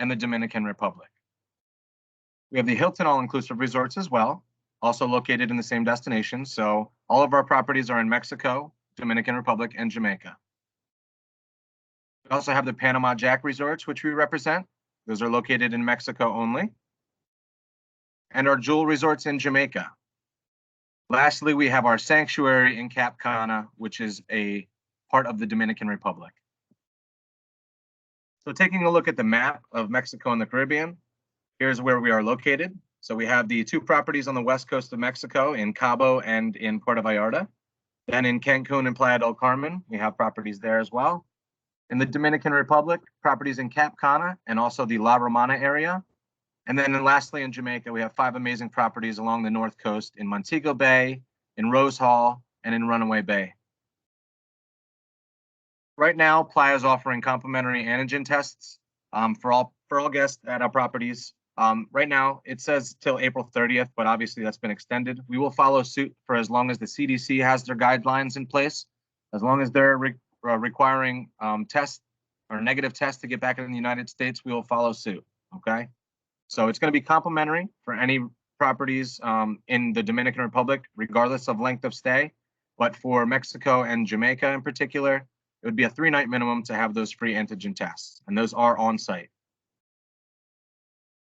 and the Dominican Republic. We have the Hilton All-Inclusive Resorts as well, also located in the same destination. So all of our properties are in Mexico, Dominican Republic, and Jamaica. We also have the Panama Jack Resorts, which we represent. Those are located in Mexico only. And our Jewel Resorts in Jamaica. Lastly, we have our sanctuary in Cap Cana, which is a part of the Dominican Republic. So taking a look at the map of Mexico and the Caribbean, here's where we are located. So we have the two properties on the west coast of Mexico in Cabo and in Puerto Vallarta. Then in Cancun and Playa del Carmen, we have properties there as well. In the Dominican Republic, properties in Cap Cana and also the La Romana area. And then lastly, in Jamaica, we have 5 amazing properties along the north coast in Montego Bay, in Rose Hall, and in Runaway Bay. Right now, Playa is offering complimentary antigen tests for all guests at our properties. Right now, it says till April 30th, but obviously that's been extended. We will follow suit for as long as the CDC has their guidelines in place. As long as they're requiring tests or negative tests to get back in the United States, we will follow suit, okay? So it's going to be complimentary for any properties in the Dominican Republic, regardless of length of stay. But for Mexico and Jamaica in particular, it would be a 3-night minimum to have those free antigen tests, and those are on site.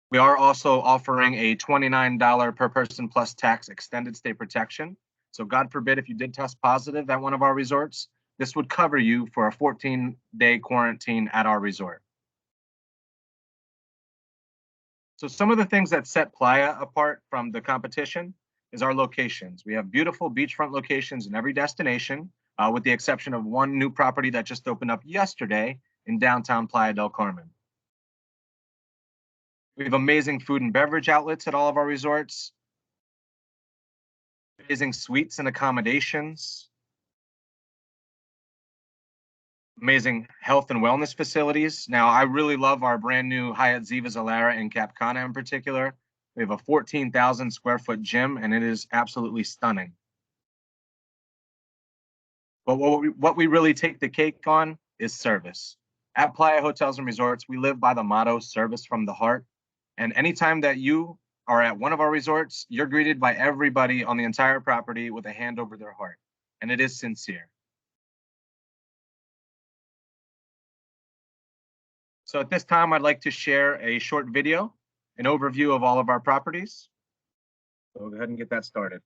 We are also offering a $29 per person plus tax extended stay protection. So God forbid if you did test positive at one of our resorts, this would cover you for a 14-day quarantine at our resort. So some of the things that set Playa apart from the competition is our locations. We have beautiful beachfront locations in every destination, with the exception of one new property that just opened up yesterday in downtown Playa del Carmen. We have amazing food and beverage outlets at all of our resorts, amazing suites and accommodations, amazing health and wellness facilities. Now, I really love our brand new HYATT ZILARA in Cap Cana in particular. We have a 14,000 square foot gym, and it is absolutely stunning. But what we really take the cake on is service. At Playa Hotels and Resorts, we live by the motto, service from the heart. And anytime that you are at one of our resorts, you're greeted by everybody on the entire property with a hand over their heart. And it is sincere. So at this time, I'd like to share a short video, an overview of all of our properties. So go ahead and get that started.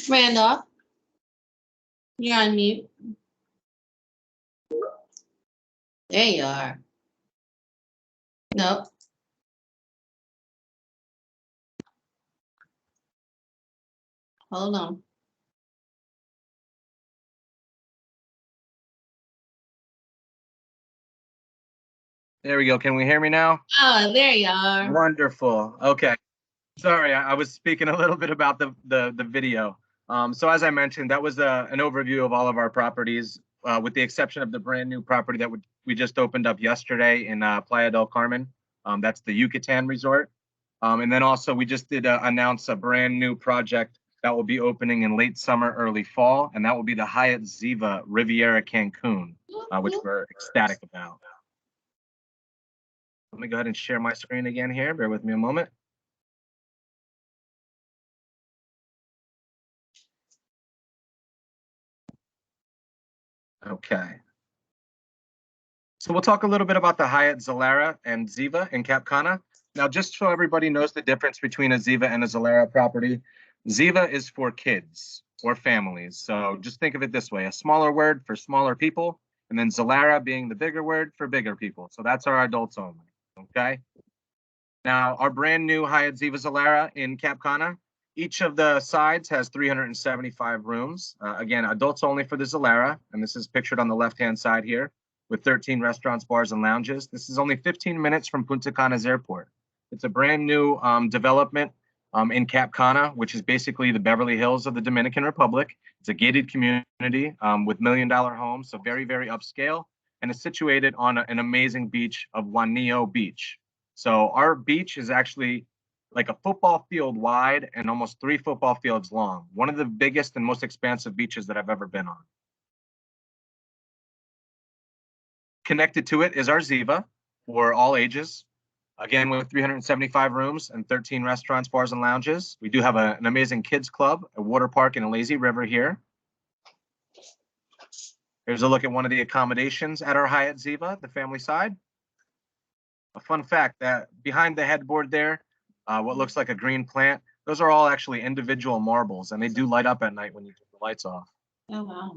Randolph, you're on mute. There you are. Nope. Hold on. There we go. Can we hear me now? Oh, there you are. Wonderful. Okay. Sorry, I was speaking a little bit about the video. So as I mentioned, that was an overview of all of our properties, with the exception of the brand new property that we just opened up yesterday in Playa del Carmen. That's the Yucatan Resort. And then also we just did announce a brand new project that will be opening in late summer, early fall, and that will be the Hyatt Ziva Riviera Cancun, which we're ecstatic about. Let me go ahead and share my screen again here. Bear with me a moment. Okay. So we'll talk a little bit about the Hyatt Zilara and Ziva in Cap Cana. Now, just so everybody knows the difference between a Ziva and a Zilara property, Ziva is for kids or families. So just think of it this way, a smaller word for smaller people, and then Zilara being the bigger word for bigger people. So that's our adults only, okay? Now, our brand new Hyatt Ziva Zilara in Cap Cana, each of the sides has 375 rooms. Again, adults only for the Zilara, and this is pictured on the left-hand side here, with 13 restaurants, bars, and lounges. This is only 15 minutes from Punta Cana's airport. It's a brand new development in Cap Cana, which is basically the Beverly Hills of the Dominican Republic. It's a gated community with million-dollar homes, so very, very upscale, and it's situated on an amazing beach of Juanillo Beach. So our beach is actually like a football field wide and almost 3 football fields long. One of the biggest and most expansive beaches that I've ever been on. Connected to it is our Ziva for all ages. Again, with 375 rooms and 13 restaurants, bars, and lounges. We do have an amazing kids club, a water park, and a lazy river here. Here's a look at one of the accommodations at our Hyatt Ziva, the family side. A fun fact that behind the headboard there, what looks like a green plant, those are all actually individual marbles, and they do light up at night when you turn the lights off. Oh, wow.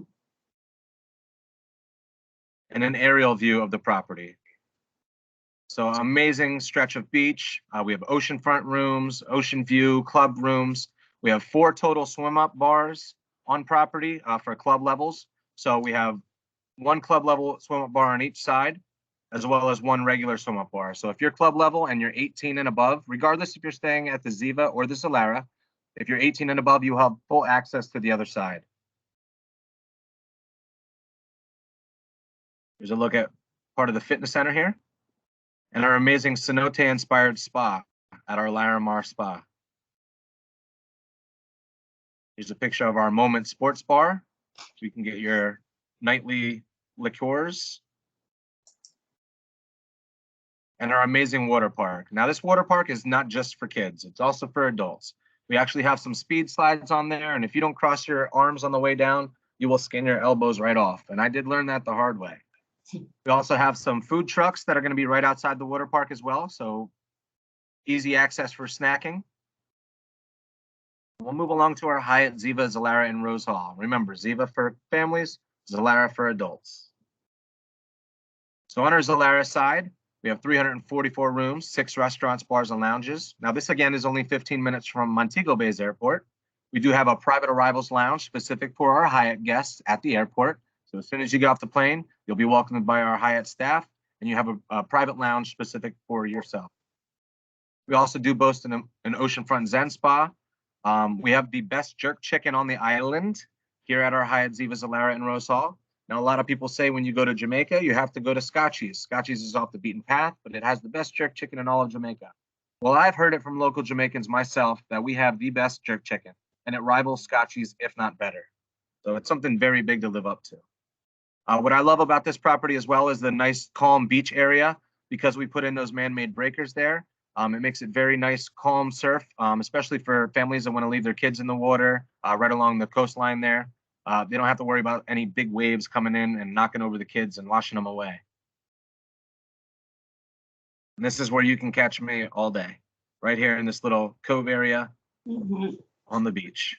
And an aerial view of the property. So amazing stretch of beach. We have oceanfront rooms, ocean view, club rooms. We have 4 total swim-up bars on property for club levels. So we have 1 club level swim-up bar on each side, as well as 1 regular swim-up bar. So if you're club level and you're 18 and above, regardless if you're staying at the Ziva or the Zilara, if you're 18 and above, you have full access to the other side. Here's a look at part of the fitness center here and our amazing cenote-inspired spa at our Larimar Spa. Here's a picture of our Moment Sports Bar. So you can get your nightly liqueurs. And our amazing water park. Now, this water park is not just for kids. It's also for adults. We actually have some speed slides on there, and if you don't cross your arms on the way down, you will skin your elbows right off. And I did learn that the hard way. We also have some food trucks that are going to be right outside the water park as well, so easy access for snacking. We'll move along to our Hyatt Ziva, Zilara, and Rose Hall. Remember, Ziva for families, Zilara for adults. So on our Zilara side, we have 344 rooms, 6 restaurants, bars, and lounges. Now, this again is only 15 minutes from Montego Bay's airport. We do have a private arrivals lounge specific for our Hyatt guests at the airport. So as soon as you get off the plane, you'll be welcomed by our Hyatt staff, and you have a private lounge specific for yourself. We also do boast an oceanfront Zen spa. We have the best jerk chicken on the island here at our Hyatt Ziva, Zilara, and Rose Hall. Now, a lot of people say when you go to Jamaica, you have to go to Scotchy's. Scotchy's is off the beaten path, but it has the best jerk chicken in all of Jamaica. Well, I've heard it from local Jamaicans myself that we have the best jerk chicken, and it rivals Scotchy's, if not better. So it's something very big to live up to. What I love about this property as well is the nice, calm beach area, because we put in those man-made breakers there. It makes it very nice, calm surf, especially for families that want to leave their kids in the water right along the coastline there. They don't have to worry about any big waves coming in and knocking over the kids and washing them away. And this is where you can catch me all day, right here in this little cove area. on the beach.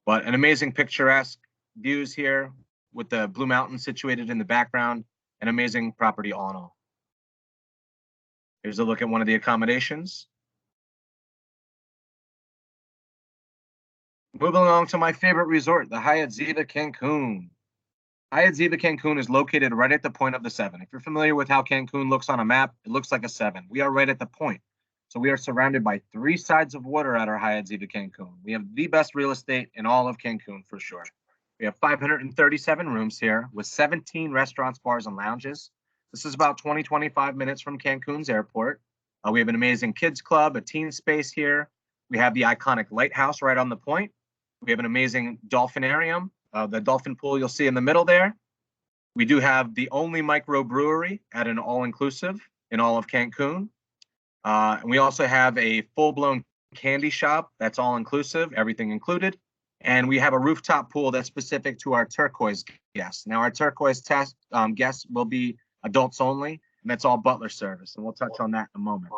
But an amazing picturesque views here with the Blue Mountains situated in the background, an amazing property all in all. Here's a look at one of the accommodations. Moving along to my favorite resort, the Hyatt Ziva Cancun. Hyatt Ziva Cancun is located right at the point of the 7. If you're familiar with how Cancun looks on a map, it looks like a 7. We are right at the point. So we are surrounded by 3 sides of water at our Hyatt Ziva Cancun. We have the best real estate in all of Cancun for sure. We have 537 rooms here with 17 restaurants, bars, and lounges. This is about 20-25 minutes from Cancun's airport. We have an amazing kids club, a teen space here. We have the iconic lighthouse right on the point. We have an amazing dolphinarium, the dolphin pool you'll see in the middle there. We do have the only microbrewery at an all-inclusive in all of Cancun. And we also have a full-blown candy shop that's all-inclusive, everything included. And we have a rooftop pool that's specific to our turquoise guests. Now, our turquoise guests will be adults only, and that's all butler service. And we'll touch on that in a moment.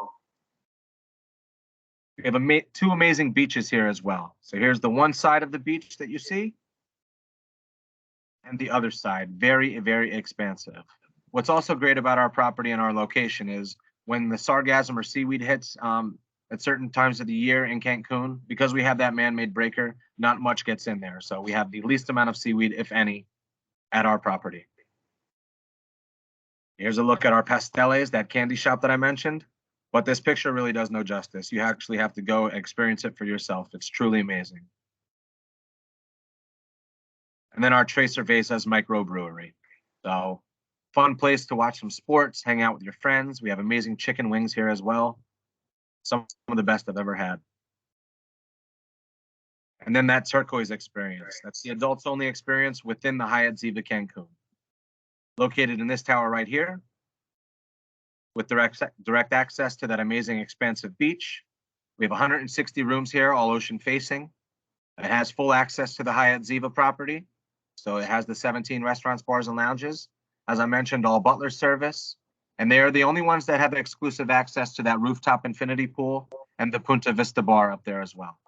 We have 2 amazing beaches here as well. So here's the one side of the beach that you see, and the other side, very, very expansive. What's also great about our property and our location is when the sargassum or seaweed hits at certain times of the year in Cancun, because we have that man-made breaker, not much gets in there. So we have the least amount of seaweed, if any, at our property. Here's a look at our pasteles, that candy shop that I mentioned. But this picture really does no justice. You actually have to go experience it for yourself. It's truly amazing. And then our Tres Cervezas microbrewery. So fun place to watch some sports, hang out with your friends. We have amazing chicken wings here as well. Some of the best I've ever had. And then that turquoise experience. That's the adults only experience within the Hyatt Ziva Cancun. Located in this tower right here, with direct access to that amazing expansive beach. We have 160 rooms here, all ocean facing. It has full access to the Hyatt Ziva property. So it has the 17 restaurants, bars, and lounges. As I mentioned, all butler service. And they are the only ones that have exclusive access to that rooftop infinity pool and the Punta Vista bar up there as well.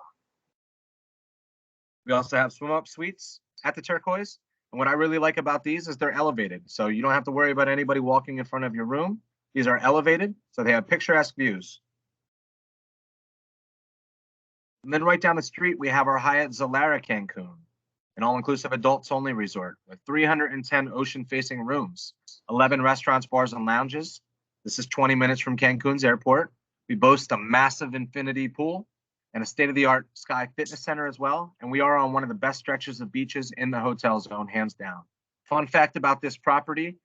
We also have swim-up suites at the Turquoise. And what I really like about these is they're elevated. So you don't have to worry about anybody walking in front of your room. These are elevated, so they have picturesque views. And then right down the street, we have our Hyatt ZILARA Cancun, an all-inclusive adults-only resort with 310 ocean-facing rooms, 11 restaurants, bars, and lounges. This is 20 minutes from Cancun's airport. We boast a massive infinity pool and a state-of-the-art sky fitness center as well. And we are on one of the best stretches of beaches in the hotel zone, hands down. Fun fact about this property,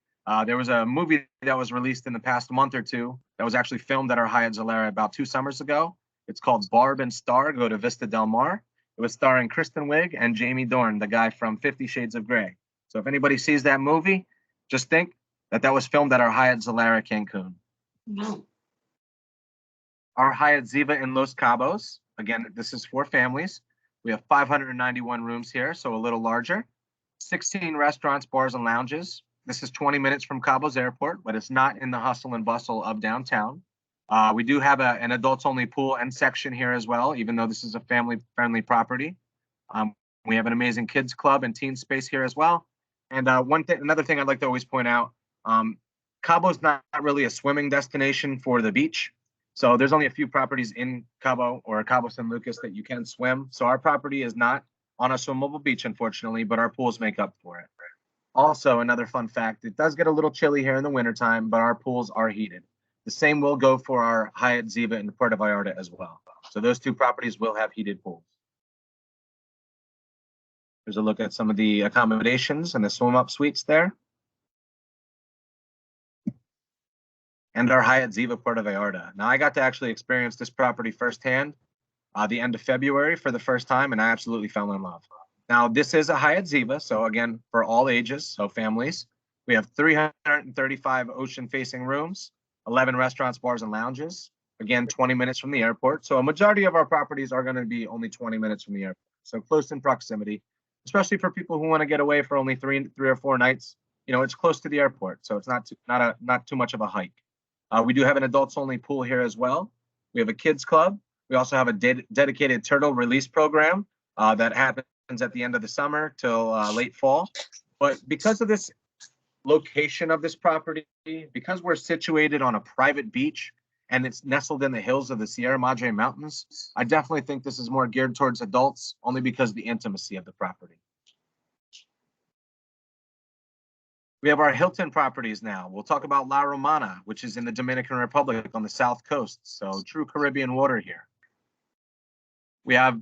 there was a movie that was released in the past month or two that was actually filmed at our Hyatt ZILARA about 2 summers ago. It's called Barb and Star Go to Vista Del Mar. It was starring Kristen Wiig and Jamie Dornan, the guy from 50 Shades of Grey. So if anybody sees that movie, just think that that was filmed at our Hyatt ZILARA Cancun. No. Our Hyatt Ziva in Los Cabos. Again, this is for families. We have 591 rooms here, so a little larger. 16 restaurants, bars, and lounges. This is 20 minutes from Cabos Airport, but it's not in the hustle and bustle of downtown. We do have an adults-only pool and section here as well, even though this is a family-friendly property. We have an amazing kids club and teen space here as well. And another thing I'd like to always point out, Cabo's not really a swimming destination for the beach. So there's only a few properties in Cabo or Cabo San Lucas that you can swim. So our property is not on a swimmable beach, unfortunately, but our pools make up for it. Also, another fun fact, it does get a little chilly here in the wintertime, but our pools are heated. The same will go for our Hyatt Ziva in Puerto Vallarta as well. So those 2 properties will have heated pools. Here's a look at some of the accommodations and the swim-up suites there. And our Hyatt Ziva Puerto Vallarta. Now, I got to actually experience this property firsthand the end of February for the first time, and I absolutely fell in love. Now, this is a Hyatt Ziva, so again, for all ages, so families. We have 335 ocean-facing rooms, 11 restaurants, bars, and lounges. Again, 20 minutes from the airport. So a majority of our properties are going to be only 20 minutes from the airport. So close in proximity, especially for people who want to get away for only three or four nights. You know, it's close to the airport, so it's not too much of a hike. We do have an adults-only pool here as well. We have a kids club. We also have a dedicated turtle release program that happens at the end of the summer till late fall. But because of this location of this property, because we're situated on a private beach and it's nestled in the hills of the Sierra Madre Mountains, I definitely think this is more geared towards adults, only because of the intimacy of the property. We have our Hilton properties now. We'll talk about La Romana, which is in the Dominican Republic on the south coast. So true Caribbean water here. We have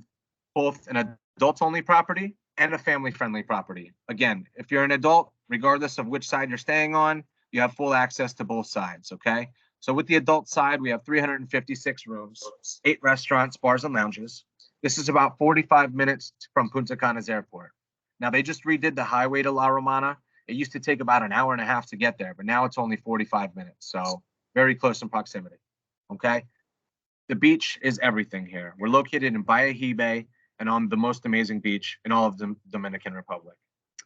both an adult-only property and a family-friendly property. Again, if you're an adult, regardless of which side you're staying on, you have full access to both sides, okay? So with the adult side, we have 356 rooms, 8 restaurants, bars, and lounges. This is about 45 minutes from Punta Cana's airport. Now, they just redid the highway to La Romana. It used to take about an hour and a half to get there, but now it's only 45 minutes, so very close in proximity, okay? The beach is everything here. We're located in Bahia Bay and on the most amazing beach in all of the Dominican Republic.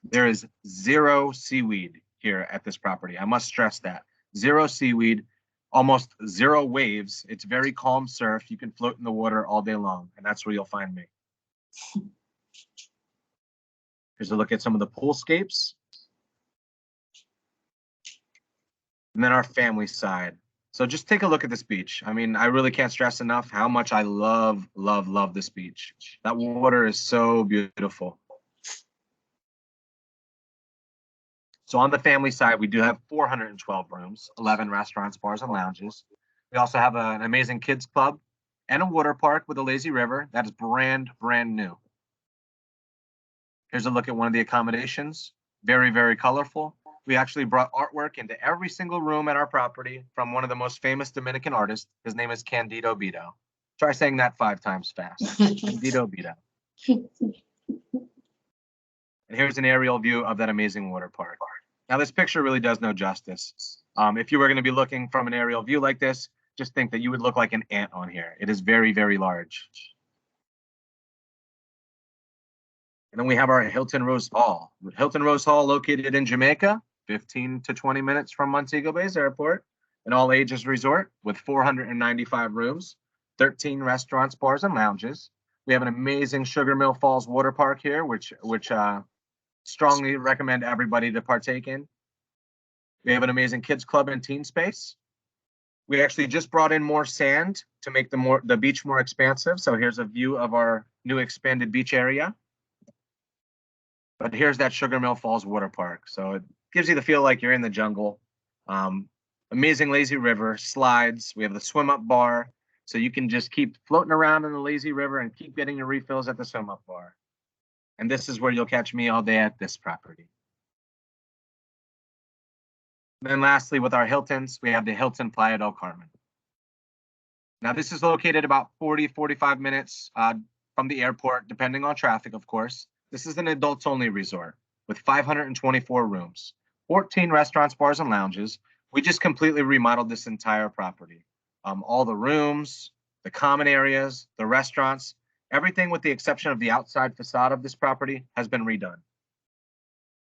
There is zero seaweed here at this property. I must stress that. Zero seaweed, almost zero waves. It's very calm surf. You can float in the water all day long, and that's where you'll find me. Here's a look at some of the poolscapes. And then our family side. So just take a look at this beach. I mean, I really can't stress enough how much I love, love, love this beach. That water is so beautiful. So on the family side, we do have 412 rooms, 11 restaurants, bars, and lounges. We also have an amazing kids club and a water park with a lazy river that is brand new. Here's a look at one of the accommodations. Very, very colorful. We actually brought artwork into every single room at our property from one of the most famous Dominican artists. His name is Candido Bito. Try saying that 5 times fast. Candido Bito. And here's an aerial view of that amazing water park. Now, this picture really does no justice. If you were going to be looking from an aerial view like this, just think that you would look like an ant on here. It is very, very large. And then we have our Hilton Rose Hall. Hilton Rose Hall located in Jamaica, 15 to 20 minutes from Montego Bay's airport, an all-ages resort with 495 rooms, 13 restaurants, bars, and lounges. We have an amazing Sugar Mill Falls water park here, which strongly recommend everybody to partake in. We have an amazing kids club and teen space. We actually just brought in more sand to make the beach more expansive. So here's a view of our new expanded beach area. But here's that Sugar Mill Falls water park. So it gives you the feel like you're in the jungle. Amazing lazy river, slides. We have the swim up bar. So you can just keep floating around in the lazy river and keep getting your refills at the swim up bar. And this is where you'll catch me all day at this property. And then lastly, with our Hiltons, we have the Hilton Playa del Carmen. Now this is located about 45 minutes from the airport, depending on traffic, of course. This is an adults-only resort with 524 rooms, 14 restaurants, bars, and lounges. We just completely remodeled this entire property. All the rooms, the common areas, the restaurants, everything with the exception of the outside facade of this property has been redone.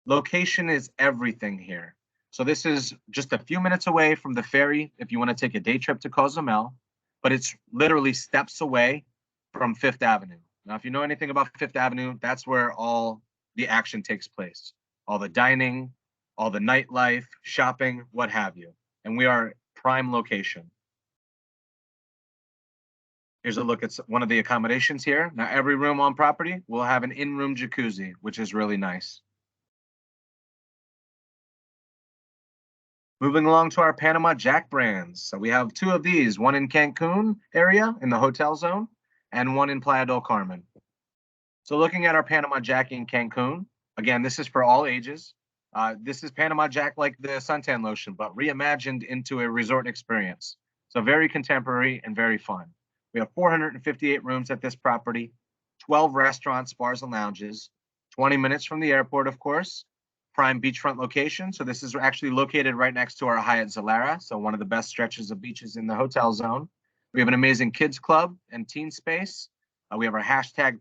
Location is everything here. So this is just a few minutes away from the ferry if you want to take a day trip to Cozumel, but it's literally steps away from Fifth Avenue. Now, if you know anything about Fifth Avenue, that's where all the action takes place. All the dining, all the nightlife, shopping, what have you. And we are prime location. Here's a look at one of the accommodations here. Now, every room on property will have an in-room jacuzzi, which is really nice. Moving along to our Panama Jack brands. So we have 2 of these, one in Cancun area in the hotel zone and one in Playa del Carmen. So looking at our Panama Jack in Cancun, again, this is for all ages. This is Panama Jack like the suntan lotion, but reimagined into a resort experience. So very contemporary and very fun. We have 458 rooms at this property, 12 restaurants, bars, and lounges, 20 minutes from the airport, of course. Prime beachfront location. So this is actually located right next to our HYATT ZILARA. So one of the best stretches of beaches in the hotel zone. We have an amazing kids club and teen space. We have our hashtag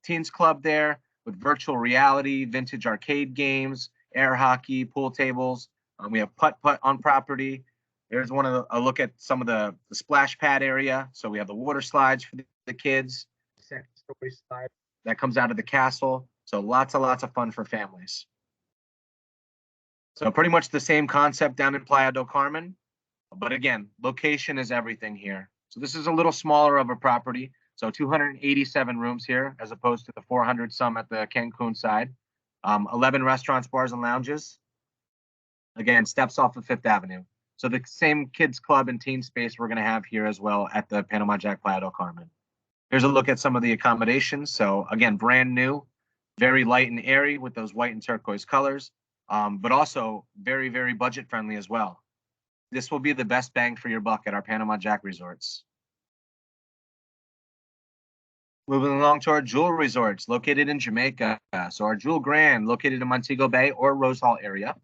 teens club there with virtual reality, vintage arcade games, air hockey, pool tables. We have putt-putt on property. There's a look at some of the splash pad area. So we have the water slides for the kids, second story slide that comes out of the castle. So lots of fun for families. So pretty much the same concept down in Playa del Carmen. But again, location is everything here. So this is a little smaller of a property. So 287 rooms here as opposed to the 400 some at the Cancun side. 11 restaurants, bars, and lounges. Again, steps off of Fifth Avenue. So the same kids club and teen space we're going to have here as well at the Panama Jack Playa del Carmen. Here's a look at some of the accommodations. So again, brand new, very light and airy with those white and turquoise colors, but also very, very budget friendly as well. This will be the best bang for your buck at our Panama Jack resorts. Moving along to our Jewel resorts located in Jamaica. So our Jewel Grand located in Montego Bay or Rose Hall area.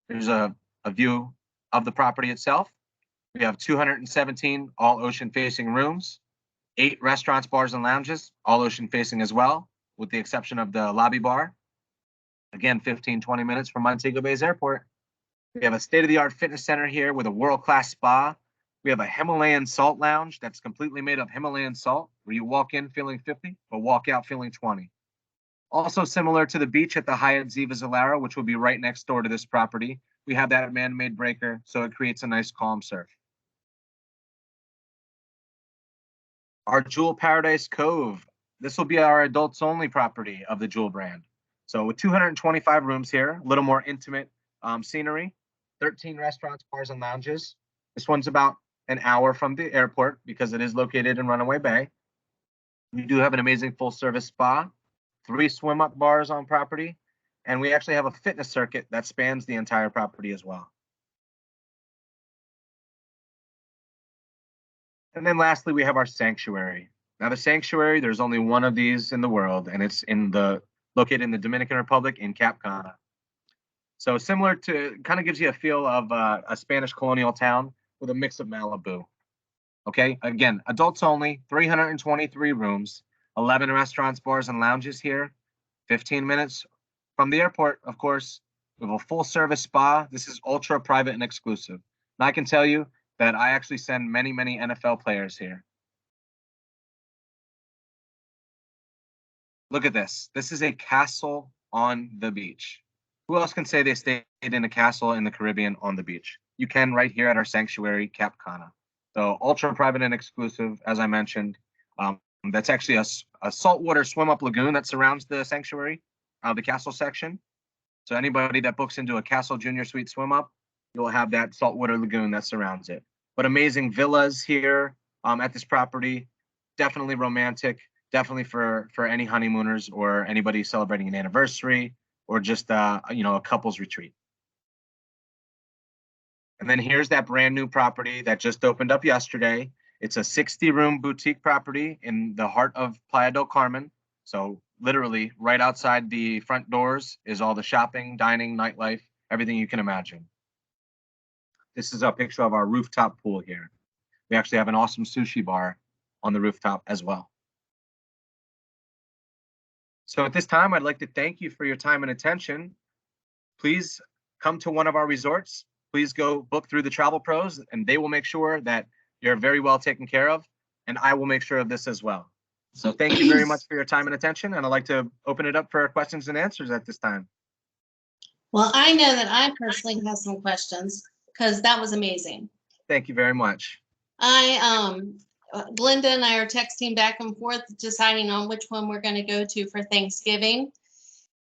There's a view of the property itself. We have 217 all ocean facing rooms, 8 restaurants, bars, and lounges, all ocean facing as well, with the exception of the lobby bar. Again, 15-20 minutes from Montego Bay's airport. We have a state-of-the-art fitness center here with a world-class spa. We have a Himalayan salt lounge that's completely made of Himalayan salt, where you walk in feeling 50, but walk out feeling 20. Also similar to the beach at the HYATT ZILARA, which will be right next door to this property, we have that man-made breaker, so it creates a nice calm surf. Our Jewel Paradise Cove. This will be our adults-only property of the Jewel brand. So with 225 rooms here, a little more intimate scenery, 13 restaurants, bars, and lounges. This one's about an hour from the airport because it is located in Runaway Bay. We do have an amazing full-service spa, 3 swim-up bars on property, and we actually have a fitness circuit that spans the entire property as well. And then lastly, we have our sanctuary. Now the sanctuary, there's only one of these in the world, and it's located in the Dominican Republic in Cap Cana. So similar to, kind of gives you a feel of a Spanish colonial town with a mix of Malibu. Okay, again, adults only, 323 rooms, 11 restaurants, bars, and lounges here, 15 minutes from the airport, of course. We have a full service spa. This is ultra private and exclusive. And I can tell you that I actually send many NFL players here. Look at this. This is a castle on the beach. Who else can say they stayed in a castle in the Caribbean on the beach? You can right here at our sanctuary, Cap Cana. So ultra private and exclusive, as I mentioned. That's actually a saltwater swim-up lagoon that surrounds the sanctuary, the castle section. So anybody that books into a Castle Junior Suite swim-up, you'll have that saltwater lagoon that surrounds it. But amazing villas here at this property. Definitely romantic. Definitely for any honeymooners or anybody celebrating an anniversary or just a couple's retreat. And then here's that brand new property that just opened up yesterday. It's a 60-room boutique property in the heart of Playa del Carmen. So literally right outside the front doors is all the shopping, dining, nightlife, everything you can imagine. This is a picture of our rooftop pool here. We actually have an awesome sushi bar on the rooftop as well. So at this time, I'd like to thank you for your time and attention. Please come to one of our resorts. Please go book through the Travel Pros, and they will make sure that you're very well taken care of, and I will make sure of this as well. So thank you very much for your time and attention, and I'd like to open it up for questions and answers at this time. Well, I know that I personally have some questions because that was amazing. Thank you very much. Glenda and I are texting back and forth, deciding on which one we're going to go to for Thanksgiving.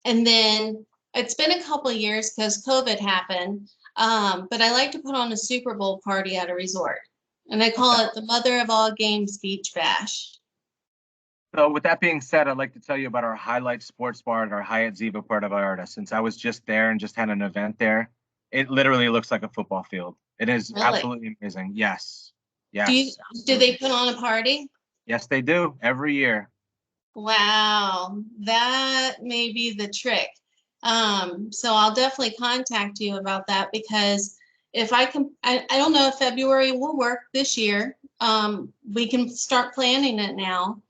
And then it's been a couple of years because COVID happened. But I like to put on a Super Bowl party at a resort. And I call it the Mother of All Games Beach Bash. So with that being said, I'd like to tell you about our Highlight Sports Bar at our HYATT Ziva Puerto Vallarta. Since I was just there and just had an event there, it literally looks like a football field. It is Really? Absolutely amazing. Yes. Yes. Do they put on a party? Yes, they do every year. Wow, that may be the trick. So I'll definitely contact you about that because if I can, I don't know if February will work this year. We can start planning it now,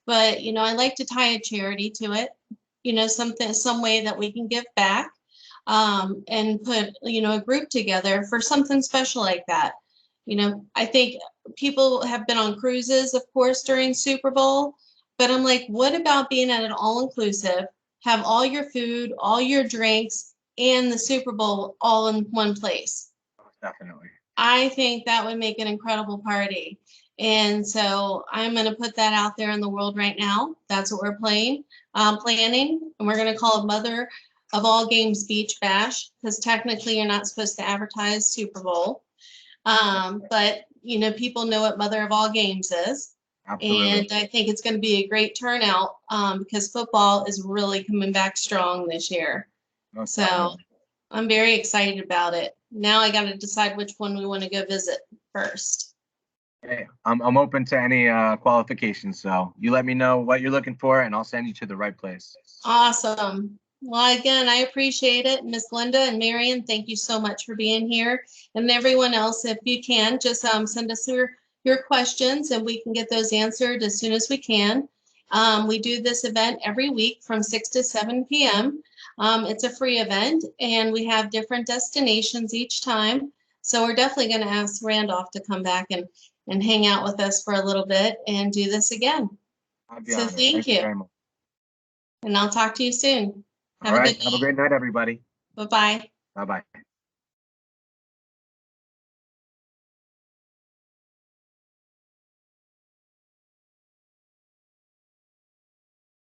but I like to tie a charity to it, some way that we can give back, and put, a group together for something special like that. I think people have been on cruises, of course, during Super Bowl, But I'm like, what about being at an all-inclusive, have all your food, all your drinks, and the Super Bowl all in one place? Definitely. I think that would make an incredible party. And so I'm going to put that out there in the world right now. That's what we're planning. And we're going to call it Mother of All Games Beach Bash, because technically you're not supposed to advertise Super Bowl. But, you know, people know what Mother of All Games is. Absolutely. And I think it's going to be a great turnout because football is really coming back strong this year. Most So definitely. I'm very excited about it. Now I got to decide which one we want to go visit first. Hey, I'm open to any qualifications, so you let me know what you're looking for, and I'll send you to the right place. Awesome. Well, again, I appreciate it. Miss Linda and Marion, thank you so much for being here. And everyone else, if you can, just send us your questions and we can get those answered as soon as we can. We do this event every week from 6 to 7 p.m. It's a free event and we have different destinations each time. So we're definitely going to ask Randolph to come back and hang out with us for a little bit and do this again. I'd be So honored. thank you. Very much. And I'll talk to you soon. All right. Have a great night, everybody. Bye-bye. Bye-bye.